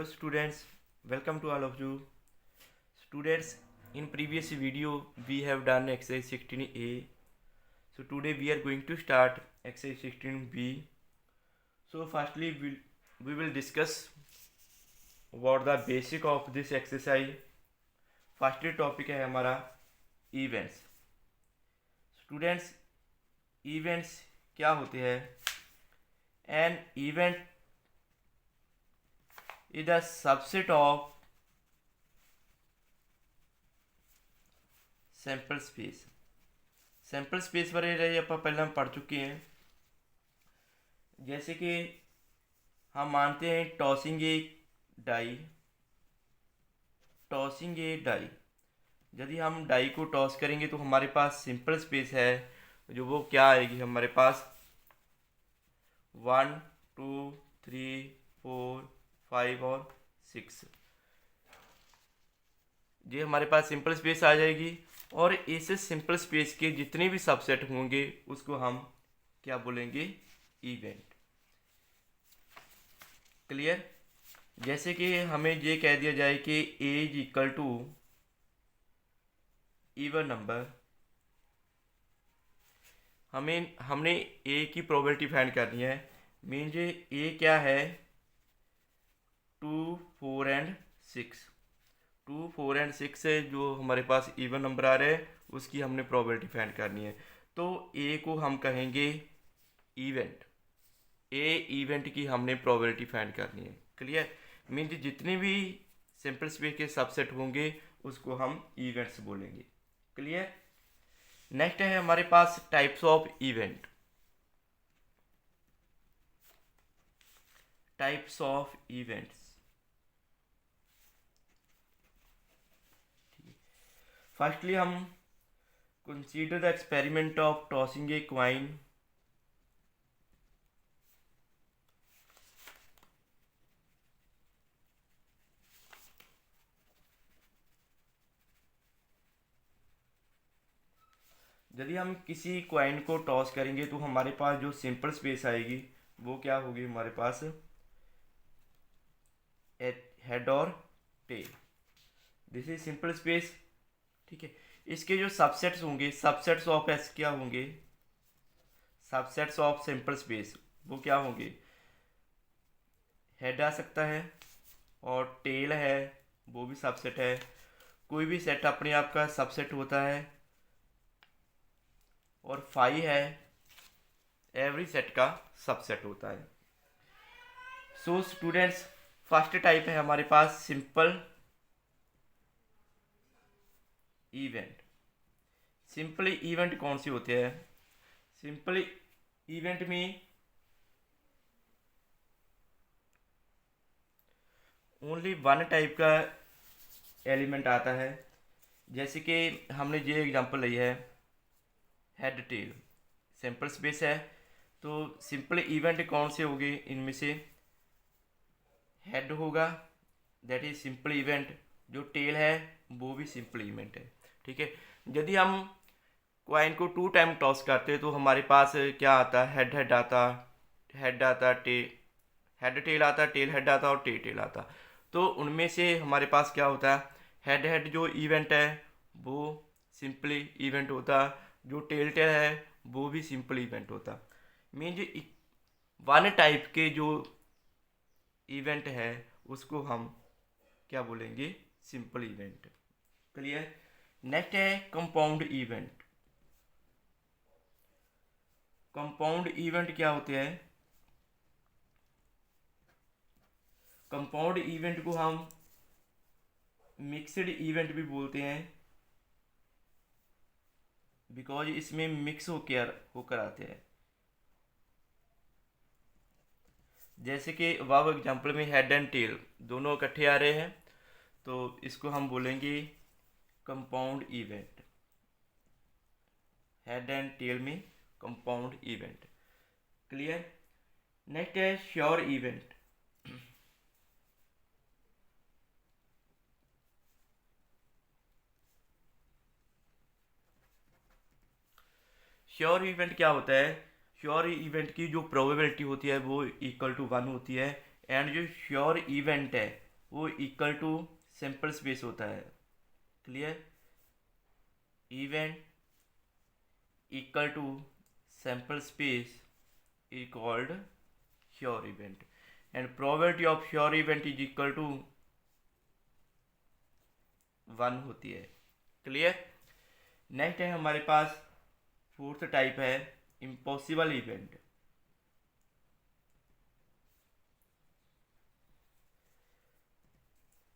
students, welcome to all of you. Students, in previous video we have done exercise 16A. So today we are going to start exercise 16B. So firstly we will discuss about the basic of this exercise. First topic है हमारा events. Students, events क्या होते हैं? An event is the subset of sample space. Sample space बारे आप पहले हम पढ़ चुके हैं. जैसे कि हम मानते हैं टॉसिंग ए डाई. यदि हम डाई को टॉस करेंगे तो हमारे पास सिंपल स्पेस है जो वो क्या आएगी हमारे पास 1 2 3 4 5 और 6. ये हमारे पास सिंपल स्पेस आ जाएगी और इस सिंपल स्पेस के जितने भी सबसेट होंगे उसको हम क्या बोलेंगे? इवेंट. क्लियर? जैसे कि हमें ये कह दिया जाए कि a is equal to even number. हमने a की प्रोबेबिलिटी फाइंड करनी है. मीन्स a क्या है? 2 4 एंड 6. 2 4 एंड 6 से जो हमारे पास इवन नंबर आ रहे हैं उसकी हमने प्रोबेबिलिटी फाइंड करनी है. तो a को हम कहेंगे इवेंट. a इवेंट की हमने प्रोबेबिलिटी फाइंड करनी है. क्लियर? मीन्स जितने भी सिंपल स्पेस के सबसेट होंगे उसको हम इवेंट्स बोलेंगे. क्लियर? नेक्स्ट है हमारे पास types of event. Types of events. Firstly हम consider the experiment of tossing a coin. यदि हम किसी क्वाइन को टॉस करेंगे तो हमारे पास जो सिंपल स्पेस आएगी वो क्या होगी हमारे पास? हेड और tail. This is simple space. ठीक है. इसके जो सबसेट्स होंगे, सबसेट्स ऑफ एस क्या होंगे? सबसेट्स ऑफ सिंपल स्पेस वो क्या होंगे? हेड आ सकता है और टेल है वो भी सबसेट है. कोई भी सेट अपने आप का सबसेट होता है और फाई है एवरी सेट का सबसेट होता है. सो स्टूडेंट्स, फर्स्ट टाइप है हमारे पास सिंपल इवेंट. सिंपल इवेंट कौन से होते हैं? सिंपल इवेंट में ओनली वन टाइप का एलिमेंट आता है. जैसे कि हमने ये एग्जांपल ली है हेड टेल. सिंपल स्पेस है तो सिंपल इवेंट कौन से होंगे? इनमें से हेड होगा, दैट इज सिंपल इवेंट. जो टेल है वो भी सिंपल इवेंट है. ठीक है. यदि हम क्वाइन को 2 टाइम टॉस करते हैं तो हमारे पास क्या आता है? हेड हेड आता, हेड आता, हेड टेल आता, टेल हेड आता और टेल आता. तो उनमें से हमारे पास क्या होता है? हेड हेड जो इवेंट है वो सिंपली इवेंट होता. जो टेल है वो भी सिंपल इवेंट होता. मीन्स वन टाइप के जो इवेंट है उसको हम क्या बोलेंगे? Simple event. क्लियर? नेक्स्ट है कंपाउंड इवेंट. कंपाउंड इवेंट क्या होते हैं? कंपाउंड इवेंट को हम मिक्सड इवेंट भी बोलते हैं बिकॉज इसमें मिक्स होकर आते हैं. जैसे कि वाव एग्जांपल में हेड एंड टेल दोनों इकट्ठे आ रहे हैं तो इसको हम बोलेंगे compound event. Head and tail में कंपाउंड इवेंट. क्लियर? नेक्स्ट है श्योर इवेंट. श्योर इवेंट क्या होता है? श्योर इवेंट की जो प्रोबेबिलिटी होती है वो इक्वल टू 1 होती है. एंड जो श्योर इवेंट है वो इक्वल टू सैंपल स्पेस होता है। Clear? Event equal to sample space is called sure event and probability of sure event is equal to 1 होती है। क्लियर? नेक्स्ट है हमारे पास फोर्थ टाइप है इम्पॉसिबल इवेंट।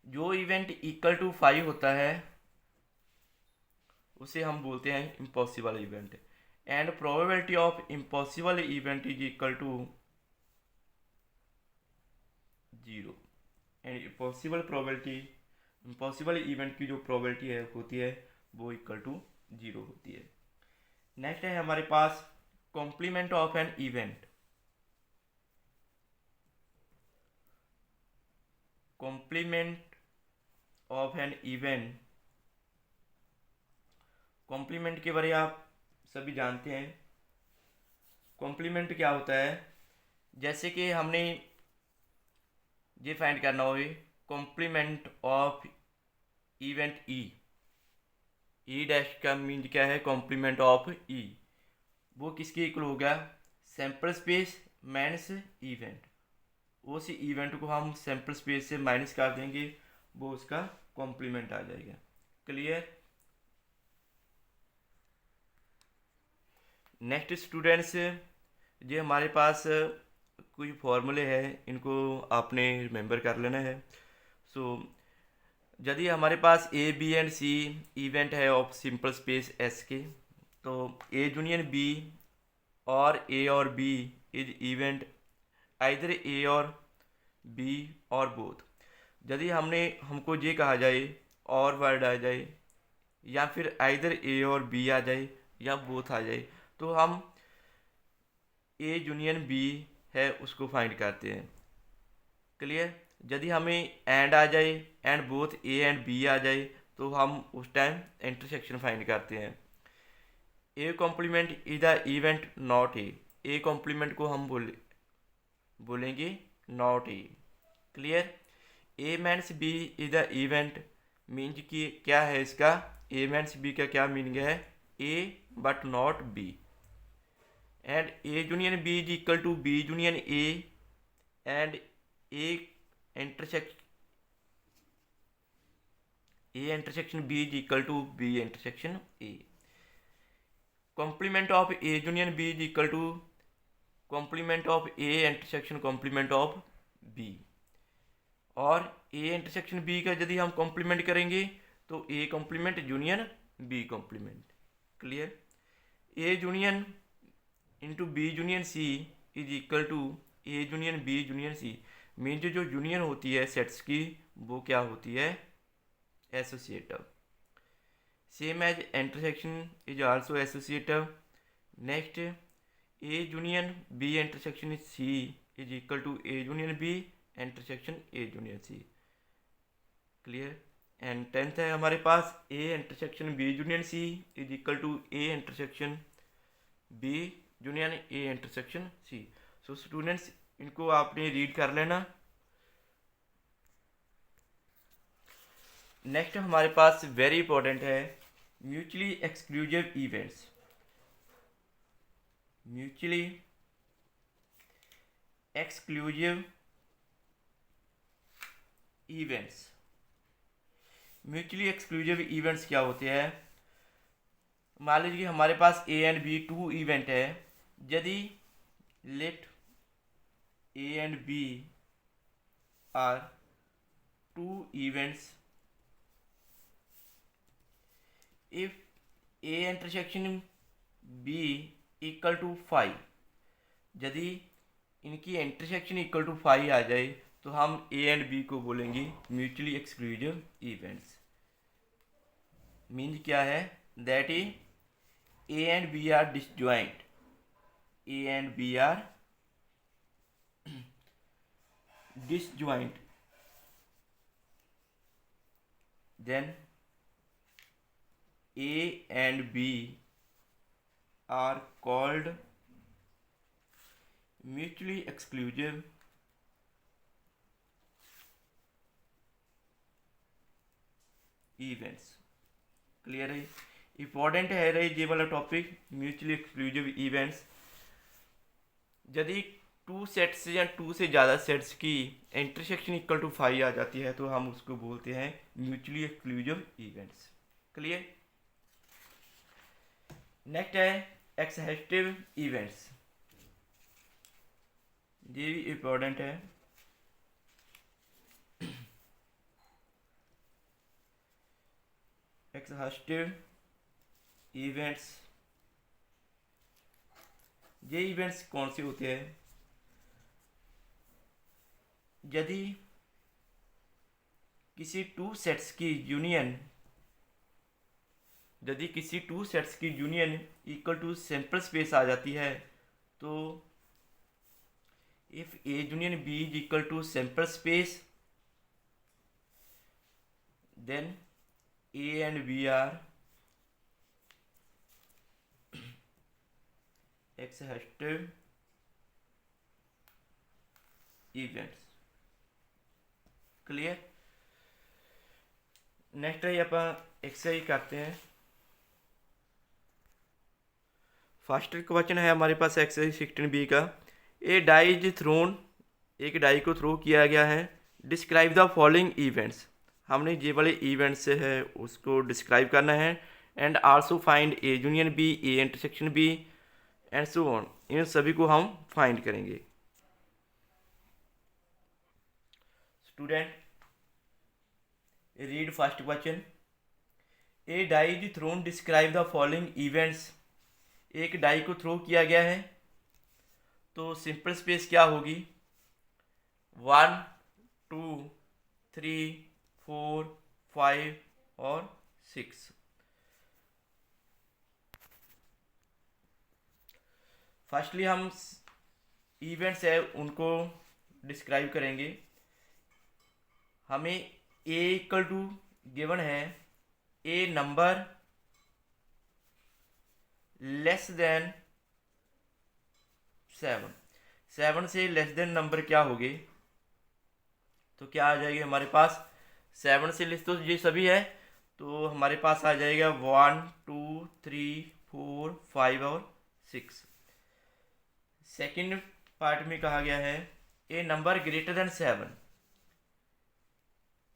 जो इवेंट इक्वल टू 5 होता है उसे हम बोलते हैं impossible event and probability of impossible event is equal to 0 and impossible event की जो प्रोबेबिलिटी है होती है वो इक्वल टू 0 होती है। नेक्स्ट है हमारे पास complement of an event. Complement of an event, complement के बारे आप सभी जानते हैं। कॉम्प्लीमेंट क्या होता है? जैसे कि हमने ये फाइंड करना हो complement of event E dash का मीन क्या है? कॉम्प्लीमेंट ऑफ ई, वो किसके इक्वल हो गया? Sample space minus event. उस इवेंट को हम सैंपल स्पेस से माइनस कर देंगे, वो उसका कॉम्प्लीमेंट आ जाएगा। क्लियर? नेक्स्ट स्टूडेंट्स, ये हमारे पास कुछ फॉर्मूले हैं, इनको आपने रिमेंबर कर लेना है। सो यदि हमारे पास A B and C event है ऑफ सिंपल स्पेस एस के, तो ए यूनियन बी और ए और B is event either A और बी और बोथ। यदि हमको ये कहा जाए और वर्ड आ जाए या फिर आइदर ए और बी आ जाए या बोथ आ जाए, तो हम ए यूनियन बी है उसको फाइंड करते हैं। क्लियर? यदि हमें एंड आ जाए and both A and B आ जाए, तो हम उस टाइम इंटरसेक्शन फाइंड करते हैं। A complement is the event not A complement को हम बोलेंगे not A. Clear? A minus B is the event means कि क्या है इसका? ए माइनस बी का क्या मीनिंग है? A but not B and A union B is equal to B union A and A intersection B is equal to B intersection A. Complement of A union B is equal to complement of A intersection complement of B, और A intersection B का यदि हम complement करेंगे तो A complement union B complement. Clear? A union into B union C is equal to A union B union C. Means जो union होती है sets की वो क्या होती है? Associative. Same as intersection is also associative. Next, A union B intersection C is equal to A union B intersection A union C. Clear? And tenth है हमारे पास A intersection B union C is equal to A intersection B union A intersection C. So students, इनको आपने read कर लेना। Next हमारे पास very important है mutually exclusive events. Mutually exclusive events. Mutually exclusive events क्या होते हैं? मान लीजिए हमारे पास ए एंड बी 2 इवेंट है। यदि let A and B are 2 events if A intersection B equal to 5, यदि इनकी इंटरसेक्शन इक्वल टू 5 आ जाए तो हम ए एंड बी को बोलेंगे म्यूचुअली एक्सक्लूसिव इवेंट्स। मीन्स क्या है? That is A and B are disjoint, A and B are disjoint, then A and B are called mutually exclusive events. Clear है, important है रही ये वाला टॉपिक, म्यूचुअली एक्सक्लूसिव इवेंट्स। यदि two sets या two से ज़्यादा सेट्स की इंटरसेक्शन इक्वल टू 5 आ जाती है तो हम उसको बोलते हैं mutually exclusive events. Clear. Next है एक्सहेस्टिव इवेंट्स, ये भी इम्पोर्टेंट है। एक्सहेस्टिव इवेंट्स, ये इवेंट्स कौन से होते हैं? यदि किसी टू सेट्स की union equal to sample space आ जाती है, तो if A union B is equal to sample space, then A and B are exhaustive events. Clear. Next है आप एक्सरसाइज करते हैं। फर्स्ट क्वेश्चन है हमारे पास एक्सरसाइज 16B का। ए डाई इज थ्रोन, एक डाई को थ्रो किया गया है। डिस्क्राइब द फॉलोइंग इवेंट्स, हमने ये वाले इवेंट्स से है उसको डिस्क्राइब करना है। And also find A union B, A intersection B and so on, इन सभी को हम फाइंड करेंगे। Student read first question. A die is thrown, describe the following events. एक डाई को थ्रो किया गया है तो सिंपल स्पेस क्या होगी? 1 2 3 4 5 और 6। फर्स्टली हम इवेंट्स है उनको डिस्क्राइब करेंगे। हमें ए इक्वल टू गिवन है ए नंबर लेस देन 7। 7 से लेस देन नंबर क्या होगी? तो क्या आ जाएगी हमारे पास? 7 से लेस तो ये सभी है, तो हमारे पास आ जाएगा 1 2 3 4 5 और 6। सेकंड पार्ट में कहा गया है a number greater than 7।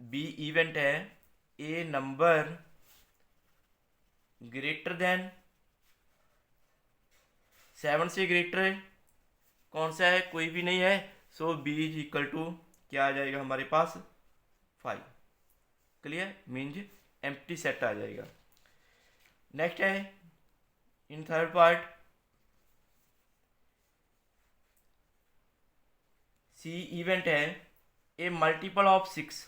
B event है ए नंबर ग्रेटर देन 7 से ग्रेटर कौन सा है? कोई भी नहीं है। So B is equal to क्या आ जाएगा हमारे पास? 5। क्लियर, मीन्स एम्प्टी सेट आ जाएगा। नेक्स्ट है in third part C event है a multiple of 3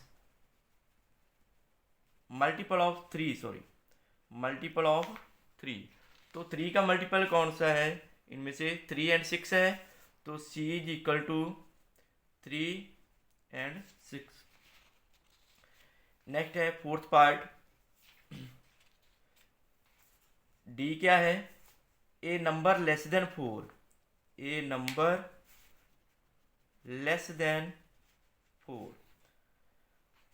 multiple of 3। तो 3 का मल्टीपल कौन सा है? इनमें से 3 एंड 6 है, तो C is equal to 3 and 6। Next है फोर्थ पार्ट डी क्या है? A number less than 4। A number less than 4।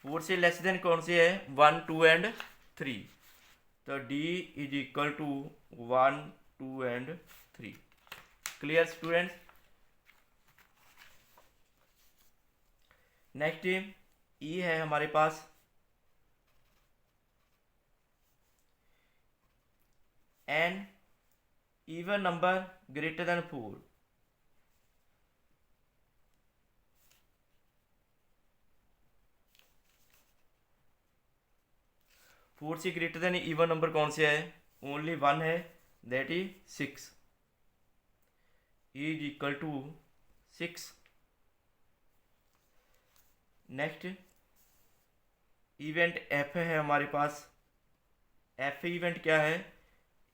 4 से लेस देन कौन से है? 1 2 एंड 3। तो D is equal to 1 2 and 3। Clear students. Next E है हमारे पास an even number greater than 4। 4 से ग्रेटर देन इवन नंबर कौन से है? ओनली 1 है, that is 6। Is equal to 6। Next event F है हमारे पास। एफ इवेंट क्या है?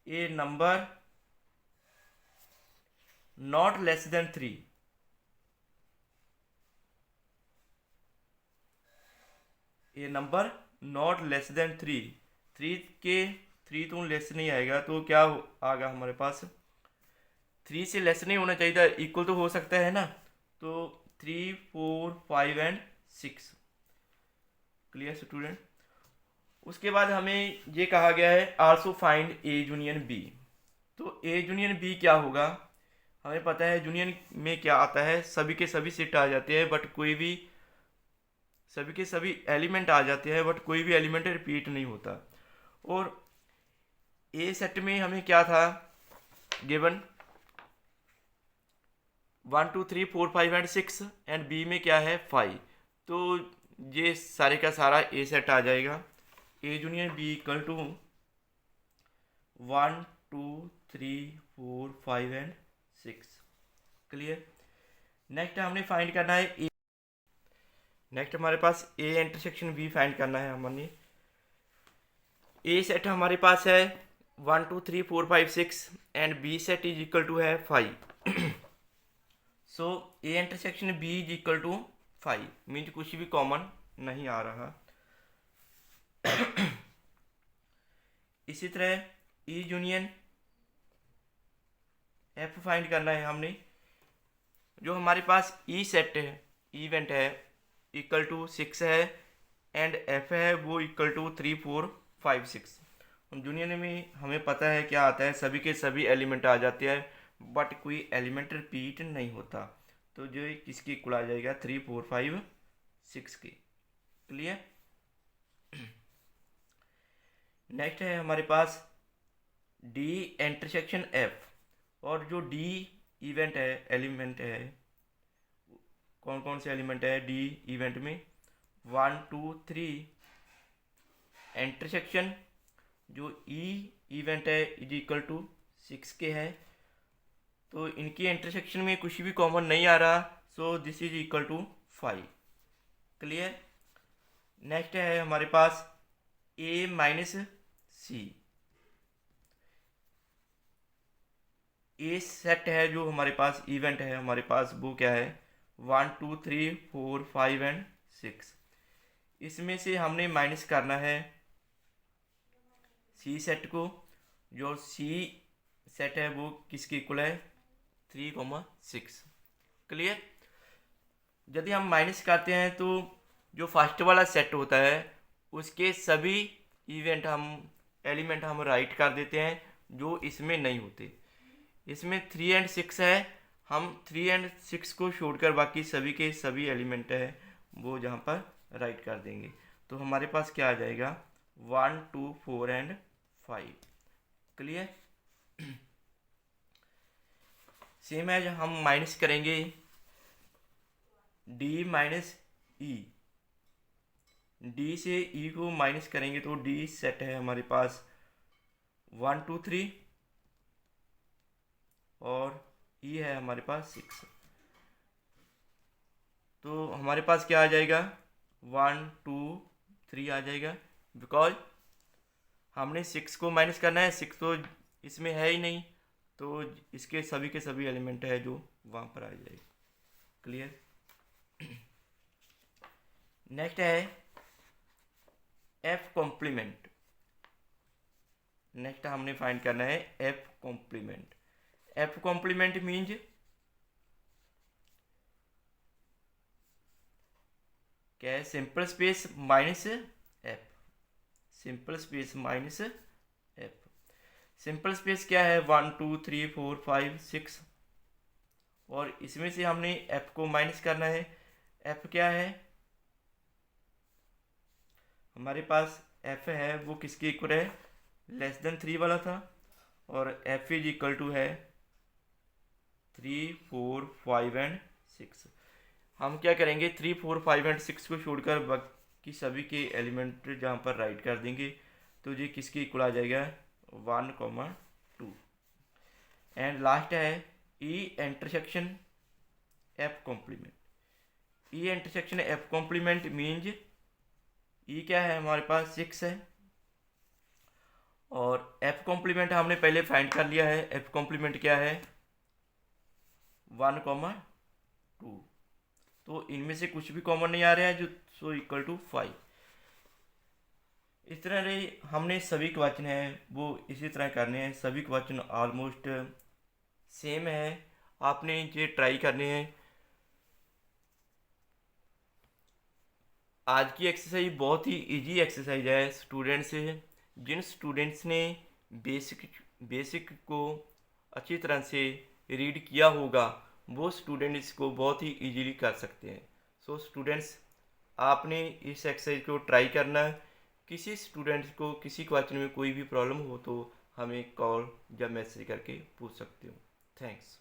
A number not less than 3। A number not less than 3। 3 तो लेस नहीं आएगा, तो क्या आएगा हमारे पास? 3 से लेस नहीं होना चाहिए था, इक्वल तो हो सकता है ना। तो 3 4 5 एंड 6। Clear student. उसके बाद हमें ये कहा गया है also find A union B. तो ए यूनियन बी क्या होगा, हमें पता है यूनियन में क्या आता है, सभी के सभी सेट आ जाते हैं बट कोई भी, सभी के सभी एलिमेंट आ जाते हैं बट कोई भी एलिमेंट रिपीट नहीं होता। और ए सेट में हमें क्या था गिवन 1 2 3 4 5 एंड 6, एंड बी में क्या है 5। तो ये सारे का सारा ए सेट आ जाएगा। A union B equal to 1 2 3 4 5 and 6। Clear. Next हमने फाइंड करना है ए। नेक्स्ट हमारे पास ए इंटरसेक्शन बी फाइंड करना है। हमने ए सेट हमारे पास है 1 2 3 4 5 6 and B set is equal to है 5। So A intersection B is equal to 5 means कुछ भी कॉमन नहीं आ रहा। इसी तरह ई यूनियन एफ फाइंड करना है हमने। जो हमारे पास ई सेट है, इवेंट है, इक्वल टू 6 है एंड एफ है वो इक्वल टू 3 4 5 6। यूनियन में हमें पता है क्या आता है, सभी के सभी एलिमेंट आ जाते हैं बट कोई एलिमेंट रिपीट नहीं होता। तो जो किसकी इक्वल आ जाएगा 3 4 5 6 की। क्लियर। नेक्स्ट है हमारे पास डी इंटरसेक्शन एफ। और जो डी इवेंट है, एलिमेंट है, कौन कौन से एलिमेंट है डी इवेंट में 1 2 3 इंटरसेक्शन जो ई इवेंट है इज इक्वल टू 6 के है। तो इनकी इंटरसेक्शन में कुछ भी कॉमन नहीं आ रहा, so this is equal to 5। Clear. Next है हमारे पास ए माइनस सी। ए सेट है जो हमारे पास इवेंट है, हमारे पास वो क्या है 1 2 3 4 5 एंड 6। इसमें से हमने माइनस करना है सी सेट को। जो सी सेट है वो किसके इक्वल है 3 6। क्लियर। यदि हम माइनस करते हैं तो जो फर्स्ट वाला सेट होता है उसके सभी इवेंट हम एलिमेंट हम राइट कर देते हैं जो इसमें नहीं होते। इसमें 3 एंड 6 है, हम 3 एंड 6 को छोड़कर बाकी सभी के सभी एलिमेंट है वो जहाँ पर राइट कर देंगे। तो हमारे पास क्या आ जाएगा 1 2 4 एंड 5। क्लियर। सेम है, हम माइनस करेंगे डी माइनस ई। डी से ई को माइनस करेंगे तो डी सेट है हमारे पास 1 2 3 और ई है हमारे पास 6। तो हमारे पास क्या आ जाएगा 1 2 3 आ जाएगा, बिकॉज हमने 6 को माइनस करना है, 6 तो इसमें है ही नहीं, तो इसके सभी के सभी एलिमेंट है जो वहाँ पर आ जाएगा। क्लियर। नेक्स्ट है एफ कॉम्प्लीमेंट। नेक्स्ट हमने फाइंड करना है F complement. F complement means क्या है simple space minus F. Simple space minus F. Simple space क्या है 1 2 3 4 5 6 और इसमें से हमने एफ को माइनस करना है। एफ क्या है हमारे पास एफ है वो किसके इक्वल है लेस देन 3 वाला था, और एफ इज इक्वल टू है 3 4 5 एंड 6। हम क्या करेंगे 3 4 5 एंड 6 को छोड़कर बाकी सभी के एलिमेंट जहाँ पर राइट कर देंगे तो ये किसके इक्वल आ जाएगा 1 2। एंड लास्ट है E intersection F complement. E intersection F complement means E क्या है हमारे पास 6 है और एफ कॉम्प्लीमेंट हमने पहले फाइंड कर लिया है। एफ कॉम्प्लीमेंट क्या है 1 2। तो इनमें से कुछ भी कॉमन नहीं आ रहा है जो सो इक्वल टू 5। इस तरह रही हमने सभी क्वेश्चन है वो इसी तरह करने हैं। सभी क्वेश्चन ऑलमोस्ट सेम है, आपने ये ट्राई करने हैं। आज की एक्सरसाइज बहुत ही इजी एक्सरसाइज है। जिन स्टूडेंट्स ने बेसिक बेसिक को अच्छी तरह से रीड किया होगा, वो स्टूडेंट इसको बहुत ही इजीली कर सकते हैं। सो स्टूडेंट्स, आपने इस एक्सरसाइज को ट्राई करना है। किसी स्टूडेंट्स को किसी क्वेश्चन में कोई भी प्रॉब्लम हो तो हमें कॉल या मैसेज करके पूछ सकते हो। थैंक्स।